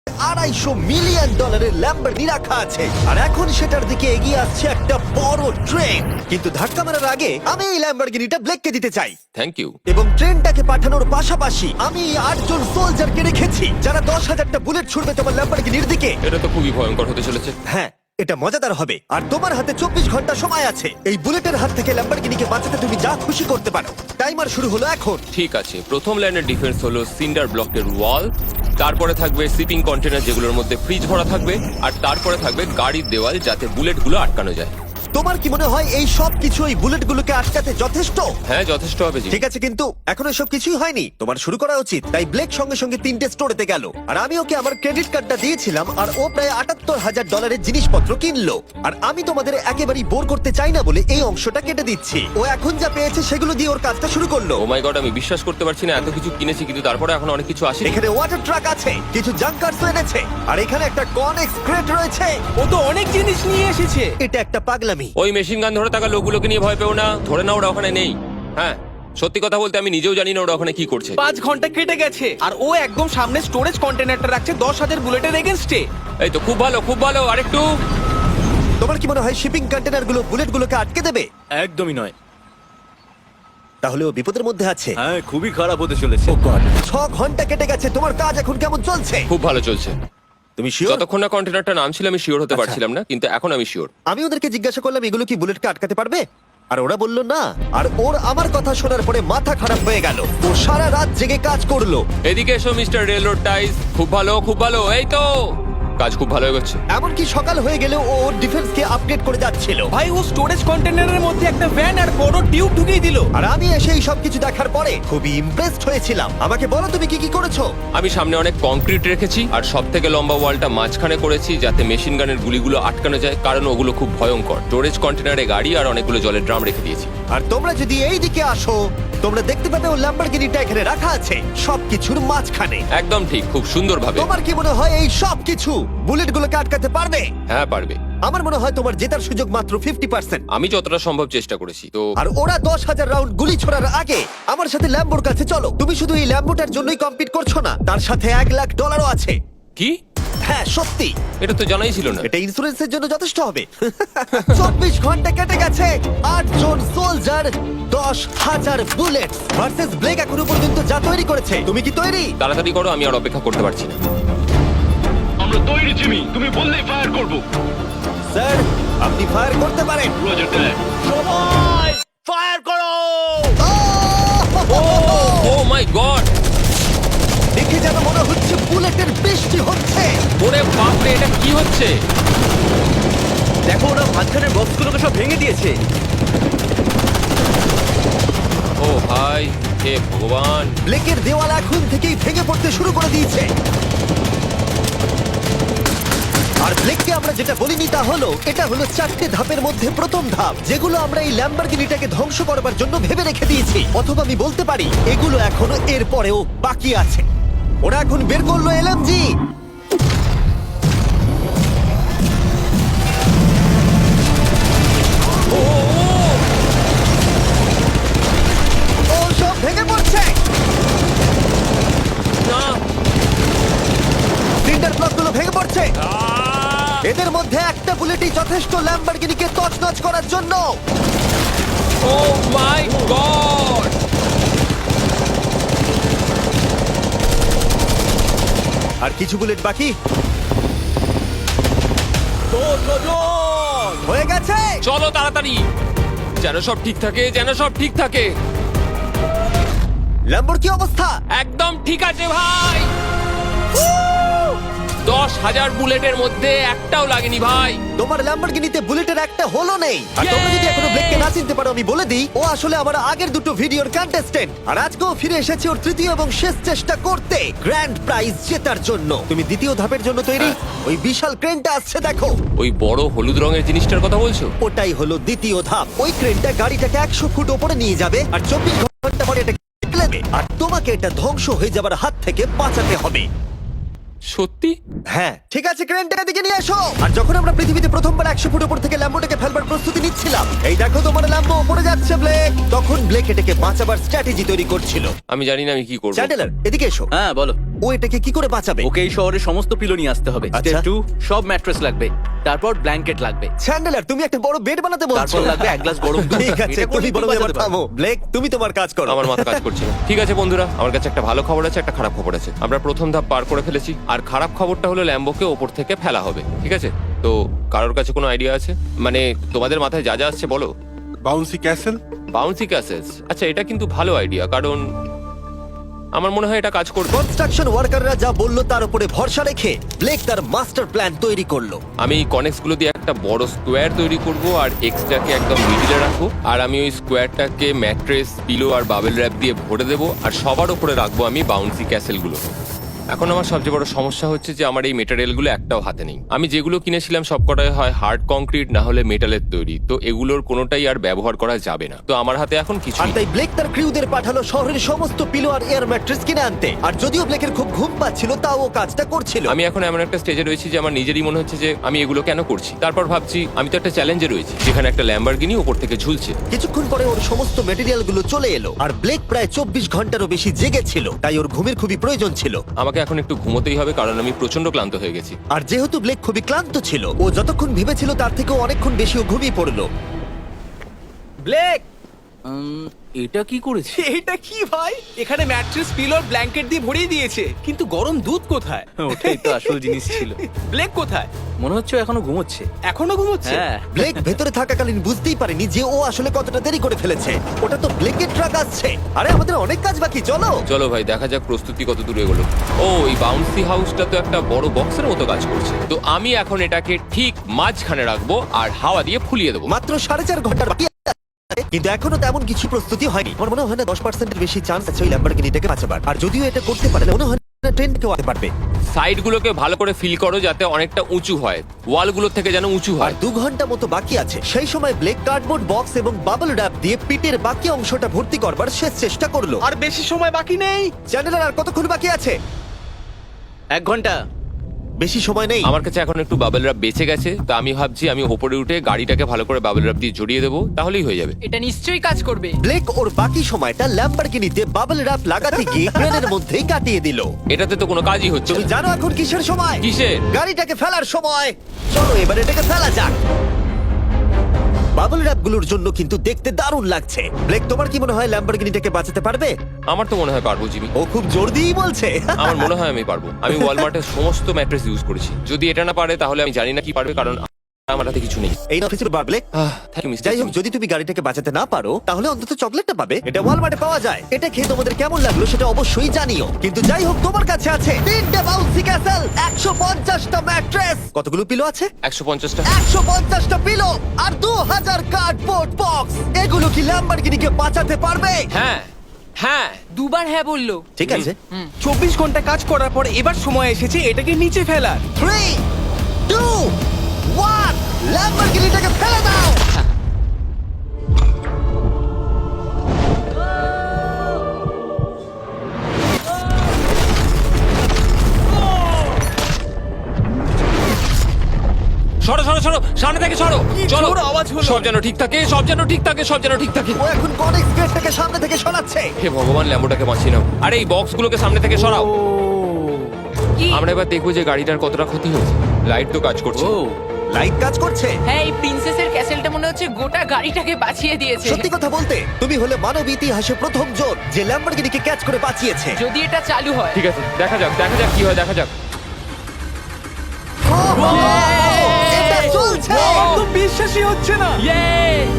$250 million Lamborghini রাখা আছে আর এখন সেটার দিকে এগিয়ে আসছে একটা বড় ট্রেন। কিন্তু ধাক্কা মারার আগে আমি এই ল্যাম্বরগিনিটা ব্লেককে দিতে চাই। Thank you. এবং ট্রেনটাকে পাঠানোর পাশাপাশি আমি এই 8 জন সোলজারকে রেখেছি যারা 10,000টা বুলেট ছুড়বে তোমার ল্যাম্বরগিনির দিকে। এটা তো খুবই ভয়ঙ্কর হতে চলেছে। হ্যাঁ, এটা মজাদার হবে। আর তোমার হাতে 24 ঘন্টা সময় আছে এই বুলেটের হাত থেকে ল্যাম্বরগিনিকে বাঁচাতে। তুমি যা খুশি করতে পারো। টাইমার শুরু হলো এখন। ঠিক আছে, প্রথম লাইনের ডিফেন্স হলো সিন্ডার ব্লকের ওয়াল, তারপরে থাকবে শিপিং কন্টেনার যেগুলোর মধ্যে ফ্রিজ ভরা থাকবে, আর তারপরে থাকবে গাড়ির দেওয়াল যাতে বুলেটগুলো আটকানো যায়। তোমার কি মনে হয় এই সব কিছু এই বুলেটগুলোকে আটকাতে যথেষ্ট? হ্যাঁ, যথেষ্ট হবে জি। ঠিক আছে, কিন্তু এখন এসব কিছুই হয়নি। তোমার শুরু করা উচিত। তাই ব্লেক সঙ্গে সঙ্গে 3টে স্টোরেতে গেল আর আমি ওকে আমার ক্রেডিট কার্ডটা দিয়েছিলাম আর ও প্রায় $78,000 জিনিসপত্র কিনলো। আর আমি তোমাদের একেবারেই বোর করতে চাই না বলে এই অংশটা কেটে দিচ্ছি। ও এখন যা পেয়েছে সেগুলো দিয়ে ওর কাজটা শুরু করলো। ও মাই গড, আমি বিশ্বাস করতে পারছি না এত কিছু কিনেছি কিন্তু তারপরে এখন অনেক কিছু আসেনি। এখানে ওয়াটার ট্রাক আছে, কিছু জাঙ্কারস এনেছে আর এখানে একটা কনেক্স ক্রেট রয়েছে। ও তো অনেক জিনিস নিয়ে এসেছে। এটা একটা পাগলামি। ওই মেশিন গান ধরে থাকা লোকগুলোকে নিয়ে ভয় পেও না, ধরে না ওরা ওখানে নেই। হ্যাঁ, সত্যি কথা বলতে আমি নিজেও জানি না ওরা ওখানে কি করছে। 5 ঘন্টা কেটে গেছে আর ও একদম সামনে স্টোরেজ কন্টেনারটা রাখছে 10,000 বুলেটের এগেনস্টে। এই তো খুব ভালো, খুব ভালো। আরেকটু। তোমার কি মনে হয় শিপিং কন্টেনারগুলো বুলেটগুলোকে আটকে দেবে? একদমই নয়। তাহলে ও বিপদের মধ্যে আছে। হ্যাঁ, খুবই খারাপ হতে চলেছে। 6 ঘন্টা কেটে গেছে। তোমার কাজ এখন কেমন চলছে? খুব ভালো চলছে। তুমি শিওর? যতক্ষণ না কন্টেনারটা নামছিল আমি শিওর হতে পারছিলাম না, কিন্তু এখন আমি শিওর। আমি ওদেরকে জিজ্ঞাসা করলাম এগুলো কি বুলেটকে আটকাতে পারবে, আর ওরা বলল না। আর ওর আমার কথা শোনার পরে মাথা খারাপ হয়ে গেল। ও সারা রাত জেগে কাজ করলো। এদিকে এসো মিস্টার রেলরোড টাইস। খুব ভালো, খুব ভালো। এই তো কাজ খুব ভালো হয়ে গেছে। এমনকি সকাল হয়ে গেলেও ও ওর ডিফেন্সকে আপডেট করে যাচ্ছিল। ভাই ও স্টোরেজ কন্টেনারের মধ্যে একটা ভ্যান আর বড় টিউব ঢুকিয়ে দিল। আর আমি এসে এই সব কিছু দেখার পরে খুবই ইমপ্রেসড হয়েছিলাম। আমাকে বলো তুমি কি কি করেছো? আমি সামনে অনেক কংক্রিট রেখেছি আর সব থেকে লম্বা ওয়ালটা মাঝখানে করেছি যাতে মেশিন গানের গুলিগুলো আটকানো যায়, কারণ ওগুলো খুব ভয়ঙ্কর। স্টোরেজ কন্টেনারে গাড়ি আর অনেকগুলো জলের ড্রাম রেখে দিয়েছি। আর তোমরা যদি এই দিকে আসো তোমরা দেখতে পাবে ও ল্যাম্বরগিনিটা এখানে রাখা আছে সবকিছুর মাঝখানে। একদম ঠিক, খুব সুন্দরভাবে। তোমার কি মনে হয় এই সব কিছু বুলেটগুলোকে আটকাতে পারবে? হ্যাঁ, পারবে। আমার মনে হয় তোমার জেতার সুযোগ মাত্র 50%। আমি যতটা সম্ভব চেষ্টা করেছি। তো আর ওরা 10,000 রাউন্ড গুলি ছোড়ার আগে আমার সাথে ল্যাম্বোর কাছে চলো। তুমি শুধু এই ল্যাম্বোটার জন্যই কম্পিট করছো না, তার সাথে $1,00,000 আছে। কি? হ্যাঁ সত্যি, এটা তো জানাই ছিল না। এটা ইন্স্যুরেন্সের জন্য যথেষ্ট হবে। 24 ঘন্টা কেটে গেছে। 8 জন সোলজার, 10,000 বুলেট ভার্সেস ব্লেক এখনো পর্যন্ত যা তৈরি করেছে। তুমি কি তৈরি? তাড়াতাড়ি করো, আমি আর অপেক্ষা করতে পারছি না। আমরা তৈরি জিমি, তুমি বললেই ফায়ার করব। স্যার আপনি ফায়ার করতে পারেন। রোজার দ্যাট। সবাই ফায়ার করো! ও মাই গড, দেখে যেন মনে হচ্ছে বুলেটের বৃষ্টি হচ্ছে। ওরে বাপরে, এটা কি হচ্ছে? দেখো, ওরা মাঝখানের বক্সগুলোকে সব ভেঙে দিয়েছে। ও ভাই, হে ভগবান। ব্লেকের দেওয়াল এখন থেকেই ভেঙে পড়তে শুরু করে দিয়েছে। আর ব্লেককে আমরা যেটা বলিনি তা হলো এটা হলো 4টে ধাপের মধ্যে প্রথম ধাপ, যেগুলো আমরা এই ল্যাম্বরগিনিটাকে ধ্বংস করবার জন্য ভেবে রেখে দিয়েছি। অথবা আমি বলতে পারি এগুলো এখনো এর পরেও বাকি আছে। ওরা এখন বের করলো এলএমজি। ও সব ভেঙে পড়ছে। না, সিন্ডার ব্লকগুলো ভেঙে পড়ছে। এদের মধ্যে একটা বুলেটই যথেষ্ট ল্যাম্বরগিনিকে তছনছ করার জন্য। ও মাই গড। আর কিছু বুলেট বাকি হয়ে গেছে। চলো তাড়াতাড়ি, যেন সব ঠিক থাকে, যেন সব ঠিক থাকে। ল্যাম্বোর কি অবস্থা? একদম ঠিক আছে ভাই। 10,000 বুলেটের মধ্যে একটাও লাগেনি ভাই। তোমার ল্যাম্বরগিনিতে বুলেটের একটা হলো নেই। আর তোমরা যদি এখনো ব্লেককে না চিনতে পারো আমি বলে দিই, ও আসলে আমার আগের দুটো ভিডিওর কন্টেস্টেন্ট। আর আজকেও ফিরে এসেছে ওর তৃতীয় এবং শেষ চেষ্টা করতে গ্র্যান্ড প্রাইজ জেতার জন্য। তুমি দ্বিতীয় ধাপের জন্য তৈরি? ওই বিশাল ক্রেনটা আসছে দেখো। ওই বড় হলুদ রঙের জিনিসটার কথা বলছো? ওটাই হলো দ্বিতীয় ধাপ। ওই ক্রেনটা গাড়িটাকে 100 ফুট ওপরে নিয়ে যাবে আর 24 ঘন্টা পরে এটা নেবে। আর তোমাকে এটা ধ্বংস হয়ে যাবার হাত থেকে বাঁচাতে হবে। সত্যি? হ্যাঁ ঠিক আছে, ক্রেনটা এদিকে নিয়ে এসো। আর যখন আমরা পৃথিবীতে প্রথমবার 100 ফুট উপর থেকে ল্যাম্বোটাকে ফেলবার প্রস্তুতি নিচ্ছিলাম, এই দেখো তোমার ল্যাম্বো উপরে যাচ্ছে ব্লেক, তখন ব্লেক এটাকে বাঁচাবার স্ট্র্যাটেজি তৈরি করছিল। আমি জানি না আমি কি করবো। চ্যান্ডেলার এদিকে এসো। হ্যাঁ, বলো। ও এটাকে কি করে বাঁচাবে? ওকে এই শহরে সমস্ত পিলো নিয়ে আসতে হবে। আচ্ছা। স্টেপ 2, সব ম্যাট্রেস লাগবে, তারপর ব্ল্যাঙ্কেট লাগবে, চ্যান্ডেলার, তুমি একটা বড় বেড বানাতে বলছো? তারপর লাগবে এক গ্লাস গরম দুধ। ঠিক আছে, এটা করে তুমি বরং বাঁচাতে এবার পারবে। থামো। ব্লেক, তুমি তোমার কাজ করো। আমার মাথা কাজ করছে না। ঠিক আছে বন্ধুরা, আমার কাছে একটা ভালো খবর আছে, একটা খারাপ খবর আছে। আমরা প্রথম ধাপ পার করে ফেলেছি, আর খারাপ খবরটা হলো ল্যাম্বোকে ওপর থেকে ফেলা হবে। ঠিক আছে, তো কারোর কাছে কোনো আইডিয়া আছে? মানে তোমাদের মাথায় যা যা আসছে বলো। Bouncy castle. বাউন্সি ক্যাসেলস, আচ্ছা এটা কিন্তু ভালো আইডিয়া, কারণ আমার মনে হয় এটা কাজ করবে। কনস্ট্রাকশন ওয়ার্কাররা যা বললো তার উপরে ভরসা রেখে ব্লেক তার মাস্টার প্ল্যান তৈরি করলো। আমি কনেক্স গুলো দিয়ে একটা বড় স্কোয়ার তৈরি করব আর এক্সটাকে একদম মিডিলে রাখবো, আর আমি ওই স্কোয়ারটাকে ম্যাট্রেস, পিলো আর বাবেল র্যাপ দিয়ে ভরে দেবো, আর সবার উপরে রাখবো আমি বাউন্সি ক্যাসেল গুলো। এখন আমার সবচেয়ে বড় সমস্যা হচ্ছে যে আমার এই মেটেরিয়ালগুলো একটাও হাতে নেই। আমি যেগুলো কিনেছিলাম সবকটাই হয় হার্ড কংক্রিট না হলে মেটালের তৈরি, তো এগুলোর কোনোটাই আর ব্যবহার করা যাবে না। তো আমার হাতে এখন কিছু আর তাই ব্লেক তার ক্রিউদের পাঠালো শহরের সমস্ত পিলো আর এয়ার ম্যাট্রেস কিনে আনতে। আর যদিও ব্লেকের খুব ঘুম পাচ্ছিল, তাও ও কাজটা করছিল। আমি এখন এমন একটা স্টেজে রয়েছি যে আমার নিজেরই মনে হচ্ছে যে আমি এগুলো কেন করছি। তারপর ভাবছি আমি তো একটা চ্যালেঞ্জে রয়েছি যেখানে একটা ল্যাম্বরগিনি উপর থেকে ঝুলছে। কিছুক্ষণ পরে ওর সমস্ত মেটেরিয়াল গুলো চলে এলো, আর ব্লেক প্রায় 24 ঘন্টারও বেশি জেগেছিল, তাই ওর ঘুমের খুবই প্রয়োজন ছিল। আমাকে এখন একটু ঘুমোতেই হবে, কারণ আমি প্রচন্ড ক্লান্ত হয়ে গেছি। আর যেহেতু ব্লেক খুবই ক্লান্ত ছিল, ও যতক্ষণ ভেবেছিল তার থেকেও অনেকক্ষণ বেশি ও ঘুমিয়ে পড়লো। ব্লেক, এটা কি করেছে? এটা কি ভাই? এখানে ম্যাট্রেস, পিলো, ব্ল্যাঙ্কেট দিয়ে ভরিয়ে দিয়েছে, কিন্তু গরম দুধ কোথায়? ওটাই তো আসল জিনিস ছিল। ব্লেক কোথায়? মনে হচ্ছে ও এখনো ঘুমোচ্ছে। এখনো ঘুমোচ্ছে? হ্যাঁ। ব্লেক ভেতরে থাকাকালীন বুঝতেই পারেনি যে ও আসলে কতটা দেরি করে ফেলেছে। ওটা তো ব্লেকের ট্রাক আসছে। আরে আমাদের অনেক কাজ বাকি, চলো। চলো ভাই, দেখা যাক প্রস্তুতি কত দূরে এগোলো। ও, এই বাউন্সি হাউসটা তো একটা বড় বক্সের মতো কাজ করছে। তো আমি এখন এটাকে ঠিক মাঝখানে রাখবো আর হাওয়া দিয়ে ফুলিয়ে দেবো। মাত্র 4.5 ঘন্টার বাকি আছে। কিন্তু এখনো তেমন কিছু প্রস্তুতি হয়নি। আমার মনে হয় না 10%-এর বেশি চান্স আছে ওই ল্যাম্বরগিনিটাকে বাঁচাবার। আর যদিও এটা করতে পারে, মনে হয় না ট্রেনকেও আনতে পারবে। সাইডগুলোকে ভালো করে ফিল করো যাতে অনেকটা উঁচু হয়, ওয়ালগুলোর থেকে যেন উঁচু আর হয়। 2 ঘন্টা মতো বাকি আছে। সেই সময় ব্লেক কার্ডবোর্ড বক্স এবং বাবল র্যাপ দিয়ে পিটের বাকি অংশটা ভর্তি করবার শেষ চেষ্টা করলো। আর বেশি সময় বাকি নেই। চ্যানেলের আর কতক্ষণ বাকি আছে? 1 ঘন্টা। বেশি সময় নেই। আমার কাছে এখন একটু বাবেল রাব বেঁচে গেছে, তো আমি ভাবছি আমি ওপরে উঠে গাড়িটাকে ভালো করে বাবেল রাব দিয়ে জড়িয়ে দেবো, তাহলেই হয়ে যাবে। এটা নিশ্চয়ই কাজ করবে। ব্লেক ওর বাকি সময়টা ল্যাম্বরগিনিতে বাবল র্যাপ লাগাতে গিয়ে ট্রেনের মধ্যেই কাটিয়ে দিল। এটাতে তো কোনো কাজই হচ্ছে তুমি না। জানো এখন কিসের সময়? কিসের? গাড়িটাকে ফেলার সময়। চলো এবার এটাকে ফেলা যাক। বাবল র্যাপ গুলোর জন্য কিন্তু দেখতে দারুণ লাগছে। ব্লেক, তোমার কি মনে হয় ল্যাম্বরগিনিটাকে বাঁচাতে পারবে? আমার তো মনে হয় পারবো জিমি। ও খুব জোর দিয়েই বলছে। আমার মনে হয় আমি পারবো। আমি ওয়ালমার্টের সমস্ত ম্যাট্রেস ইউজ করেছি। যদি এটা না পারে তাহলে আমি জানি না কি পারবে, কারণ আমার হাতে কিছু নেই। এই না অফিসের ব্লেক। থ্যাংক ইউ মিস্টার যাই হোক, যদি তুমি গাড়িটাকে বাঁচাতে না পারো তাহলে অন্তত চকলেটটা পাবে। এটা ওয়ালমার্টে পাওয়া যায়। এটা খেয়ে তোমাদের কেমন লাগলো সেটা অবশ্যই জানিও। কিন্তু যাই হোক, তোমার কাছে আছে 3টে বাউন্সি ক্যাসেল, 150টা ম্যাট্রেস, কতগুলো পিলো আছে? 150টা। 150টা পিলো আর 2000 কার্ডবোর্ড বক্স। এগুলো কি ল্যাম্বরগিনিকে বাঁচাতে পারবে? হ্যাঁ হ্যাঁ। দুবার হ্যাঁ বললো। ঠিক আছে। 24 ঘন্টা কাজ করার পর এবার সময় এসেছে এটাকে নিচে ফেলার। 3, 2, 1, ল্যাম্বরগিনিটাকে ফেলে দাও। সরো সরো সরো, সামনে থেকে সরো। চলো, জোর আওয়াজ হলো। সব যেন ঠিক থাকে, সব যেন ঠিক থাকে, সব যেন ঠিক থাকে। ও এখন কনেক্স গেটটাকে সামনে থেকে সরাচ্ছে। হে ভগবান, ল্যাম্বোটাকে বাঁচিয়ে নাও। আরে এই বক্সগুলোকে সামনে থেকে সরাও। কি? আমরা এবার দেখবো যে গাড়িটার কতটা ক্ষতি হয়েছে। লাইট তো কাজ করছে। ও, লাইট কাজ করছে। হ্যাঁ, এই প্রিন্সেসের ক্যাসেলটা মনে হচ্ছে গোটা গাড়িটাকে বাঁচিয়ে দিয়েছে। সত্যি কথা বলতে তুমি হলে মানব ইতিহাসে প্রথম জন যে ল্যাম্বরগিনিকে ক্যাচ করে বাঁচিয়েছে। যদি এটা চালু হয়। ঠিক আছে, দেখা যাক দেখা যাক কি হয়, দেখা যাক। এটা চলছে। একদম বিশ্বাসই হচ্ছে না।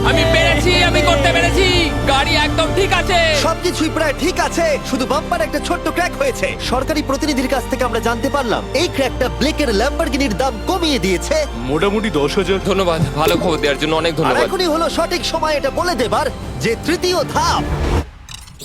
আমি পেরেছি, আমি করতে পেরেছি। গাড়ি একদম ঠিক আছে। সবকিছুই প্রায় ঠিক আছে, শুধু বাম্পার একটা ছোট্ট ক্র্যাক হয়েছে। সরকারি প্রতিনিধির কাছ থেকে আমরা জানতে পারলাম এই ক্র্যাকটা ব্লেকের ল্যাম্বরগিনির দাম কমিয়ে দিয়েছে। মোটামুটি 10,000। ধন্যবাদ, ভালো খবর দেওয়ার জন্য অনেক আর ধন্যবাদ। এখনই হলো সঠিক সময় এটা বলে দেবার যে তৃতীয় ধাপ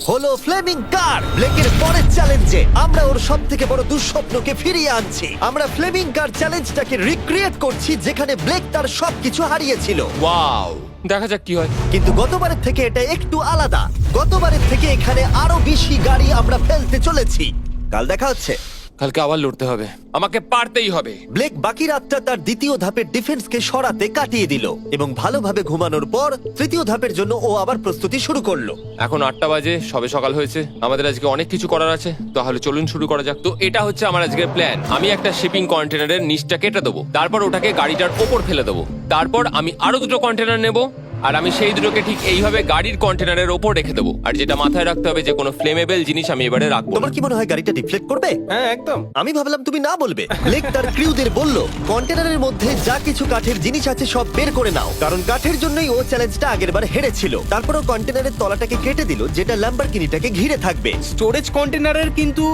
হলো ফ্লেমিং কার। ব্লেকের পরের চ্যালেঞ্জে আমরা ওর সব থেকে বড় দুঃস্বপ্নকে ফিরিয়ে আনছি। আমরা ফ্লেমিং কার চ্যালেঞ্জটাকে রিক্রিয়েট করছি যেখানে ব্লেক তার সবকিছু হারিয়েছিল। ওয়াও, দেখা যাক কি হয়। কিন্তু গতবারের থেকে এটা একটু আলাদা। গতবারের থেকে এখানে আরো বেশি গাড়ি আমরা ফেলতে চলেছি। কাল দেখা হচ্ছে। কালকে আবার লড়তে হবে, আমাকে পারতেই হবে। ব্লেক বাকি রাতটা তার দ্বিতীয় ধাপের ডিফেন্সকে সরাতে কাটিয়ে দিল এবং ভালোভাবে ঘুমানোর পর তৃতীয় ধাপের জন্য ও আবার প্রস্তুতি শুরু করলো। এখন 8টা বাজে, সবে সকাল হয়েছে, আমাদের আজকে অনেক কিছু করার আছে, তাহলে চলুন শুরু করা যাক। তো এটা হচ্ছে আমার আজকের প্ল্যান। আমি একটা শিপিং কন্টেনারের নিচটা কেটে দেবো, তারপর ওটাকে গাড়িটার ওপর ফেলে দেবো, তারপর আমি আরো দুটো কন্টেনার নেব, আর আমি সেই দুটোকে ঠিক এইভাবে গাড়ির কন্টেনারের ওপর রেখে দেবো। আর যেটা মাথায় রাখতে হবে যে কোনো ফ্লেমেবল জিনিস আমি এবারে রাখবো না। তোমার কি মনে হয় গাড়িটা ডিফ্লেক্ট করবে? হ্যাঁ একদম। আমি ভাবলাম তুমি না বলবে। ব্লেক তার ক্রিউদের বলল কন্টেনারের মধ্যে যা কিছু কাঠের জিনিস আছে সব বের করে নাও, কারণ কাঠের জন্যই ও চ্যালেঞ্জটা আগেরবার হেরেছিল। তারপর ও কন্টেনারের তলাটাকে কেটে দিল, যেটা ল্যাম্বরগিনিটাকে ঘিরে থাকবে। স্টোরেজ কন্টেনারের কিন্তু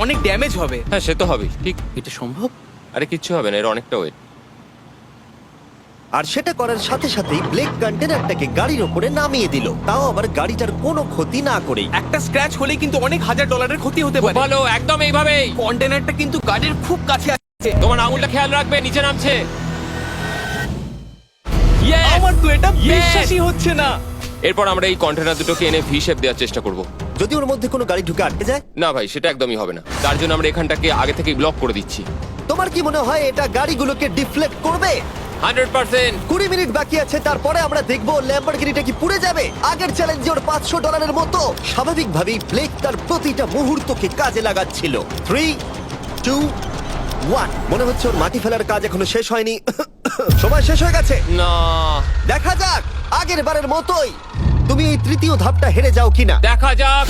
অনেক ড্যামেজ হবে। হ্যাঁ, সে তো হবেই, ঠিক। এটা সম্ভব? আরে কিচ্ছু হবে না, এর অনেকটা ওয়েট। আর সেটা করার সাথে সাথেই ব্লেক কন্টেনারটাকে গাড়ির ওপরে নামিয়ে দিল, তাও আবার গাড়িটার কোনো ক্ষতি না করেই। একটা স্ক্র্যাচ হলেই কিন্তু অনেক $1000 ক্ষতি হতে পারে। ভালো, একদম এইভাবেই। কন্টেনারটা কিন্তু গাড়ির খুব কাছে আছে। তোমার আঙুলটা খেয়াল রাখবে, নিচে নামছে। Yes! আমার তো এটা Yes! বিশ্বাসই হচ্ছে না। এরপর আমরা এই কন্টেনার দুটোকে এনে ভি শেপ দেওয়ার চেষ্টা করব। যদি ওর মধ্যে কোনো গাড়ি ঢুকে আটকে যায়? না ভাই, সেটা একদমই হবে না। তার জন্য আমরা এখানটাকে আগে থেকেই ব্লক করে দিচ্ছি। তোমার কি মনে হয় এটা গাড়িগুলোকে ডিফ্লেক্ট করবে? 100%। 20 মিনিট বাকি আছে, তারপরে আমরা দেখবো ল্যাম্বরগিনিটা কি পুড়ে যাবে। আগের চ্যালেঞ্জে ওর $500 মতো। স্বাভাবিকভাবেই ব্লেক তার প্রতিটা মুহূর্তকে কাজে লাগাচ্ছিল। 3, 2, 1। মনে হচ্ছে ওর মাটি ফেলার কাজ এখনো শেষ হয়নি। সময় শেষ হয়ে গেছে। না, দেখা যাক আগের বারের মতোই তুমি এই তৃতীয় ধাপটা হেরে যাও কিনা। দেখা যাক।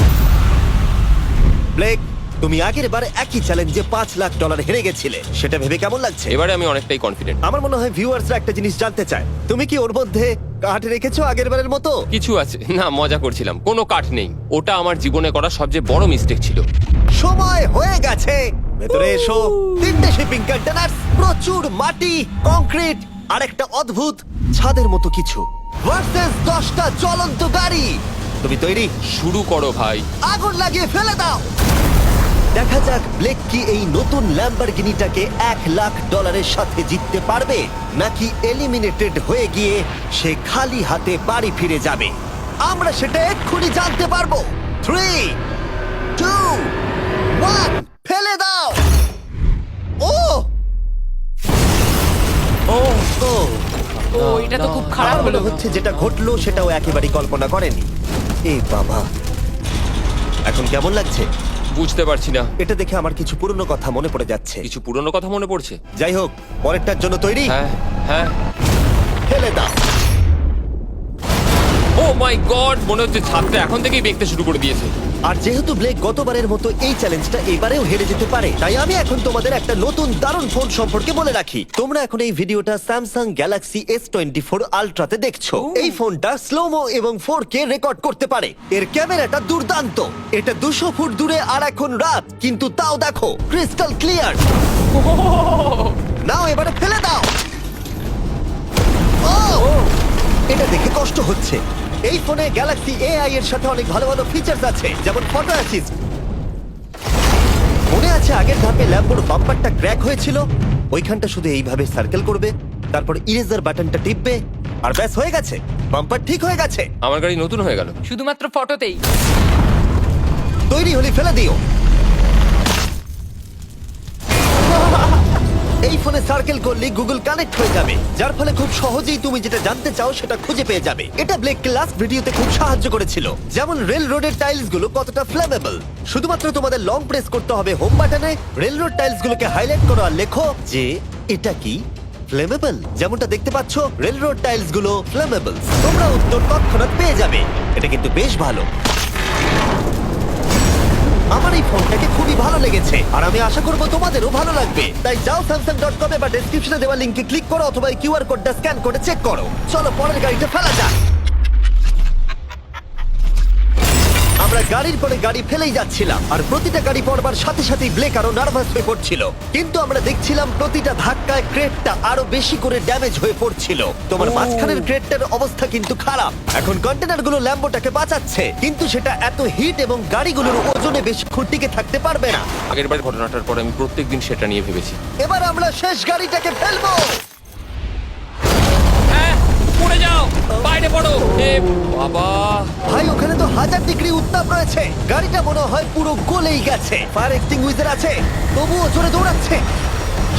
ব্লেক, তুমি আগের বার একই চ্যালেঞ্জে $5 লাখ হেরে গেছিলে, সেটা ভেবে কেমন লাগছে? এবারে আমি অনেকটাই কনফিডেন্ট। আমার মনে হয় ভিউয়ার্সরা একটা জিনিস জানতে চায়, তুমি কি ওর মধ্যে কাঠ রেখেছো আগের বারের মতো? কিছু আছে না, মজা করছিলাম। কোনো কাঠ নেই। ওটা আমার জীবনে করা সবচেয়ে বড় মিস্টেক ছিল। সময় হয়ে গেছে, ভেতরে এসো। 3টে শিপিং কন্টেনার, প্রচুর মাটি, কংক্রিট আর একটা অদ্ভুত ছাদের মতো কিছু ভার্সেস 10টা জ্বলন্ত গাড়ি। তুমি তৈরি? শুরু করো ভাই। আগুন লাগিয়ে ফেলে দাও। দেখা যাক ব্লেক কি এই নতুন ল্যাম্বরগিনিটাকে $1 লাখ সাথে জিততে পারবে, নাকি এলিমিনেটেড হয়ে গিয়ে সে খালি হাতে বাড়ি ফিরে যাবে। আমরা সেটা এক্ষুনি জানতে পারবো। 3, 2, 1, ফেলে দাও। ও ও ও ও এটা তো খুব খারাপ আমার হলো। মনে হচ্ছে যেটা ঘটলো সেটাও একেবারেই কল্পনা করেনি। এ বাবা, এখন কেমন লাগছে? বুঝতে পারছি না। এটা দেখে আমার কিছু পুরনো কথা মনে পড়ে যাচ্ছে। কিছু পুরনো কথা মনে পড়ছে। যাই হোক, পরেরটার জন্য তৈরি? হ্যাঁ হ্যাঁ। ফেলে দাও। ও মাই গড, মনে হচ্ছে ছাদটা এখন থেকেই দেখতে শুরু করে দিয়েছে। আর যেহেতু ব্লেক গতবারের মতো এই চ্যালেঞ্জটা এবারেও হেরে যেতে পারে, তাই আমি এখন তোমাদের একটা নতুন দারুণ ফোন সম্পর্কে বলে রাখি। তোমরা এখন এই ভিডিওটা স্যামসাং গ্যালাক্সি S24 আলট্রাতে দেখছো। এই ফোনটা স্লোমো এবং 4K রেকর্ড করতে পারে। এর ক্যামেরাটা দুর্দান্ত। এটা 200 ফুট দূরে আর এখন রাত, কিন্তু তাও দেখো ক্রিস্টাল ক্লিয়ার। নাও এবারে ফেলে দাও। ও, এটা দেখে কষ্ট হচ্ছে। এই ফোনে গ্যালাক্সি AI এর সাথে অনেক ভালো ভালো ফিচার্স আছে, যেমন ফটো অ্যাসিস্ট। মনে আছে আগের ধাপে ল্যাম্বোর বাম্পারটা ক্র্যাক হয়েছিল? ওইখানটা শুধু এইভাবে সার্কেল করবে, তারপর ইরেজার বাটনটা টিপবে, আর ব্যাস হয়ে গেছে, বাম্পার ঠিক হয়ে গেছে। আমার গাড়ি নতুন হয়ে গেল। শুধুমাত্র ফটোতেই। তৈরি হলে ফেলে দিও। এই ফোনে সার্কেল করলে গুগল কানেক্ট হয়ে যাবে, যার ফলে খুব সহজেই তুমি যেটা জানতে চাও সেটা খুঁজে পেয়ে যাবে। এটা ব্লেককে লাস্ট ভিডিওতে খুব সাহায্য করেছিল, যেমন রেল রোডের টাইলস গুলো কতটা ফ্লেমেবল। শুধুমাত্র তোমাদের লং প্রেস করতে হবে হোম বাটনে, রেল রোড টাইলস গুলোকে হাইলাইট করো আর লেখো যে এটা কি ফ্লেমেবল। যেমনটা দেখতে পাচ্ছ, রেল রোড টাইলস গুলো ফ্লেমেবল। তোমরা উত্তর তৎক্ষণাৎ পেয়ে যাবে। এটা কিন্তু বেশ ভালো। আমার এই ফোনটাকে খুবই ভালো লেগেছে, আর আমি আশা করবো তোমাদেরও ভালো লাগবে। তাই যাও samsung.com বা ডেসক্রিপশনে দেওয়া লিংকে ক্লিক করো, অথবা এই কিউআর কোডটা স্ক্যান করে চেক করো। চলো পরের গাড়িটা ফেলা যাক। আমরা গাড়ির পরে গাড়ি ফেলেই যাচ্ছিলাম, আর প্রতিটা গাড়ি পড়বার সাথে সাথেই ব্লেক আরো নার্ভাস হয়ে পড়ছিল। কিন্তু আমরা দেখছিলাম প্রতিটা ধাক্কায় ক্রেটটা আরো বেশি করে ড্যামেজ হয়ে পড়ছিল। তোমার মাঝখানের ক্রেটটার অবস্থা কিন্তু খারাপ। এখন কন্টেনারগুলো ল্যাম্বোটাকে বাঁচাচ্ছে, কিন্তু সেটা এত হিট এবং গাড়িগুলোর ওজনে বেশিক্ষণ টিকে থাকতে পারবে না। আগের বার ঘটনাটার পর আমি প্রত্যেকদিন সেটা নিয়ে ভেবেছি। এবার আমরা শেষ গাড়িটাকে ফেলবো। হ্যাঁ, সরে যাও, বাইরে পড়ো। এ বাবা, ভাই ওখানে তো 1000 ডিগ্রি উত্তাপ রয়েছে, গাড়িটা মনে হয় পুরো গলেই গেছে। ফায়ার এক্সটিংগুইজার আছে, তবুও জোরে দৌড়াচ্ছে।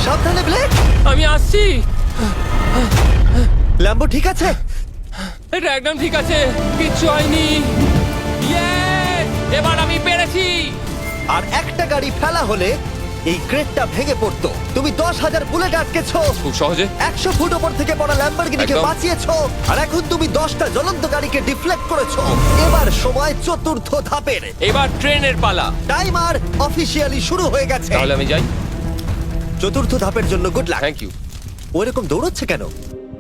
সাবধানে ব্লেক। আমি আসছি। ল্যাম্বো ঠিক আছে? এটা একদম ঠিক আছে, কিচ্ছু হয়নি। Yes! এবার আমি পেরেছি। আর একটা গাড়ি ফেলা হলে এই ক্রেটটা ভেঙে পড়তো। তুমি 10,000 বুলেট আটকেছো, খুব সহজে। 100 ফুট ওপর থেকে পড়া ল্যাম্বরগিনিকে একদম। বাঁচিয়েছো, আর এখন তুমি 10টা জ্বলন্ত গাড়িকে ডিফ্লেক্ট করেছো। এবার সময় চতুর্থ ধাপের। এবার ট্রেনের পালা। টাইমার অফিসিয়ালি শুরু হয়ে গেছে। তাহলে আমি যাই। চতুর্থ ধাপের জন্য গুড লাক। Thank you. ওরকম দৌড়চ্ছে কেন?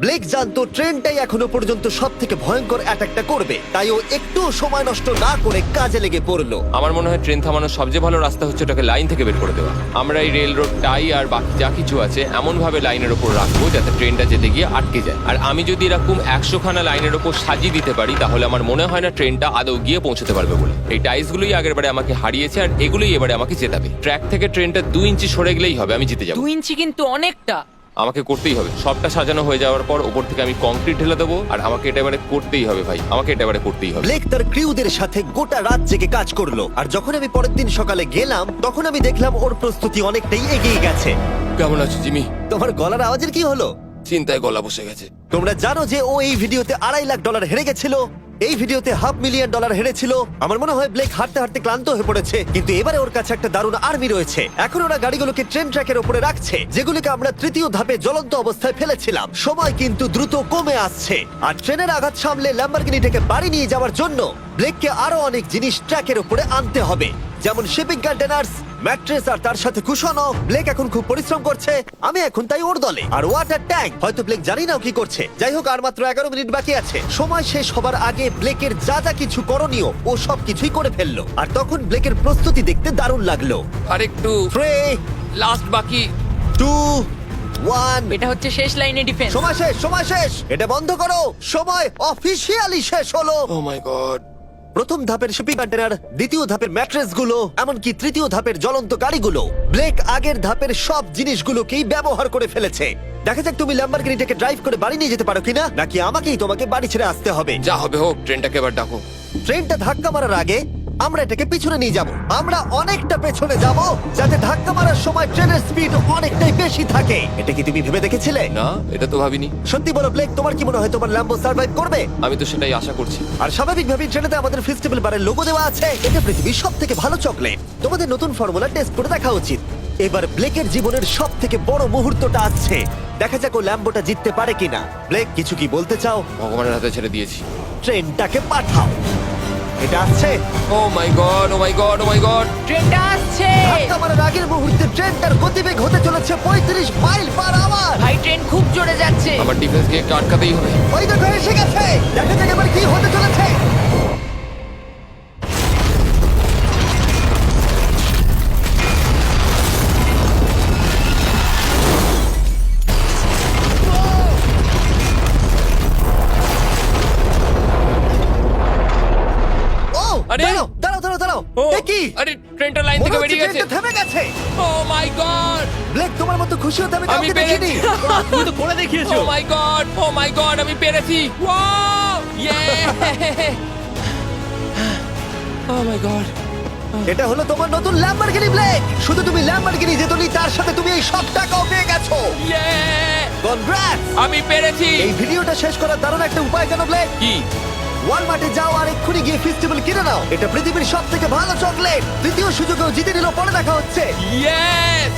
ব্লেক জানতো ট্রেনটাই এখনো পর্যন্ত সব থেকে ভয়ঙ্কর অ্যাটাকটা করবে, তাই ও একটু সময় নষ্ট না করে কাজে লেগে পড়লো। আমার মনে হয় ট্রেন থামানোর সবচেয়ে ভালো রাস্তা হচ্ছে ওটাকে লাইন থেকে বের করে দেওয়া। আমরা এই রেল রোড টাই আর বাকি যা কিছু আছে এমন ভাবে লাইনের ওপর রাখবো যাতে ট্রেনটা যেতে গিয়ে আটকে যায়। আর আমি যদি এরকম 100খানা লাইনের ওপর সাজিয়ে দিতে পারি তাহলে আমার মনে হয় না ট্রেনটা আদৌ গিয়ে পৌঁছতে পারবে বলে। এই টাইলসগুলোই আগের বারে আমাকে হারিয়েছে আর এগুলোই এবারে আমাকে জেতাবে। ট্র্যাক থেকে ট্রেনটা 2 ইঞ্চি সরে গেলেই হবে, আমি জিতে যাবো। 2 ইঞ্চি কিন্তু অনেকটা। আমাকে করতেই হবে। সবটা সাজানো হয়ে যাওয়ার পর ওপর থেকে আমি কংক্রিট ঢেলে দেবো আর আমাকে এটা এবারে করতেই হবে ভাই, আমাকে এটা এবারে করতেই হবে। ব্লেক তার ক্রিউদের সাথে গোটা রাত জেগে কাজ করলো, আর যখন আমি পরের দিন সকালে গেলাম তখন আমি দেখলাম ওর প্রস্তুতি অনেকটাই এগিয়ে গেছে। কেমন আছো জিমি? তোমার গলার আওয়াজের কি হলো? চিন্তায় গলা বসে গেছে। তোমরা জানো যে ও এই ভিডিওতে $2.5 লাখ হেরে গেছিল, এই ভিডিওতে $500,000 হেরেছিল। আমার মনে হয় ব্লেক হাঁটতে হাঁটতে ক্লান্ত হয়ে পড়েছে, কিন্তু এবারে ওর কাছে একটা দারুণ আর্মি রয়েছে। এখন ওরা গাড়িগুলোকে ট্রেন ট্র্যাকের উপরে রাখছে, যেগুলিকে আমরা তৃতীয় ধাপে জ্বলন্ত অবস্থায় ফেলেছিলাম। সময় কিন্তু দ্রুত কমে আসছে, আর ট্রেনের আঘাত সামলে ল্যাম্বরগিনিটাকে বাড়ি নিয়ে যাওয়ার জন্য ব্লেককে আরো অনেক জিনিস ট্র্যাকের উপরে আনতে হবে, যেমন শিপিং কন্টেনার্স, ম্যাট্রেস আর তার সাথে কুশনও। ব্লেক এখন খুব পরিশ্রম করছে, আমি এখন তাই ওর দলে। আর ওয়াটার ট্যাঙ্ক, হয়তো ব্লেক জানি না ও কি করছে। যাই হোক, আর মাত্র 11 মিনিট বাকি আছে। সময় শেষ হবার আগে ব্লেকের যা যা কিছু করণীয় ও সব কিছুই করে ফেললো, আর তখন ব্লেকের প্রস্তুতি দেখতে দারুণ লাগলো। আর একটু 3, লাস্ট বাকি। 2, 1। এটা হচ্ছে শেষ লাইনে ডিফেন্স। সময় শেষ, সময় শেষ, এটা বন্ধ করো। সময় অফিসিয়ালি শেষ হলো। ও মাই গড। প্রথম ধাপের শিপিং কন্টেনার, দ্বিতীয় ধাপের ম্যাট্রেস গুলো, এমনকি তৃতীয় ধাপের জ্বলন্ত গাড়িগুলো। ব্লেক আগের ধাপের সব জিনিসগুলোকেই ব্যবহার করে ফেলেছে। দেখা যাক তুমি ল্যাম্বরগিনিটাকে ড্রাইভ করে বাড়ি নিয়ে যেতে পারো কিনা, নাকি আমাকেই তোমাকে বাড়ি ছেড়ে আসতে হবে। যা হবে হোক, ট্রেনটাকে এবার ডাকো। ট্রেনটা ধাক্কা মারার আগে আমরা এটাকে পিছনে নিয়ে যাব। আমরা অনেকটা পেছনে যাব, যাতে ধাক্কা মারার সময় ট্রেনের স্পিড অনেকটাই বেশি থাকে। এটা কি তুমি ভেবে দেখেছিলে? না, এটা তো ভাবিনি। সত্যি বলো ব্লেক, তোমার কি মনে হয় তোমার ল্যাম্বো সার্ভাইভ করবে? আমি তো সেটাই আশা করছি। আর স্বাভাবিকভাবেই ট্রেনেতে আমাদের ফেস্টিভ্যাল বারের লোগো দেওয়া আছে। এটা পৃথিবীর সব থেকে ভালো চকলেট। তোমাদের নতুন ফর্মুলা টেস্ট করে দেখা উচিত। এবার ব্লেকের জীবনের সব থেকে বড় মুহূর্তটা আসছে। দেখা যাক ও ল্যাম্বোটা জিততে পারে কিনা। ব্লেক, কিছু কি বলতে চাও? ভগবানের হাতে ছেড়ে দিয়েছি। ট্রেনটাকে পাঠাও। এটা আসছে। ও মাই গড, ও মাই গড, ও মাই গড। ট্রেনটা আসছে। ধাক্কা মারার আগের মুহূর্তে ট্রেনটার গতিবেগ হতে চলেছে 35 মাইল পার আওয়ার। ভাই ট্রেন খুব জোরে যাচ্ছে। আমার ডিফেন্সকে একটু আটকাতেই হবে। ওই দেখো এসে গেছে। দেখা যাক এবার কি হতে চলেছে। ও, আরে! দাঁড়াও, দাঁড়াও, দাঁড়াও, দাঁড়াও। ও, এ কি? আরে ট্রেনটা লাইন মনে থেকে হচ্ছে বেরিয়ে গেছে। ট্রেনটা থেমে গেছে। ও মাই গড। ব্লেক, তোমার মতো খুশি হতে আমি আমি কাউকে দেখিনি। পেরেছি। তুমি তো করে দেখিয়েছো। ও মাই গড, ও মাই গড, আমি পেরেছি। ওয়াও! ইয়ে! ও মাই গড। এটা হলো তোমার নতুন ল্যাম্বরগিনি ব্লেক। শুধু তুমি ল্যাম্বরগিনি জেতনি, তার সাথে তুমি এই সব টাকাও পেয়ে গেছো। ইয়ে! কনগ্রাটস! আমি পেরেছি। এই ভিডিওটা শেষ করার দারুণ একটা উপায় জানো ব্লেক? কি? ওয়ালমার্টে যাও আর এক্ষুনি গিয়ে ফেস্টিভ্যাল কিনে নাও। এটা পৃথিবীর সব থেকে ভালো চকলেট। তৃতীয় সুযোগেও জিতে নিল। পরে দেখা হচ্ছে। ইয়েস!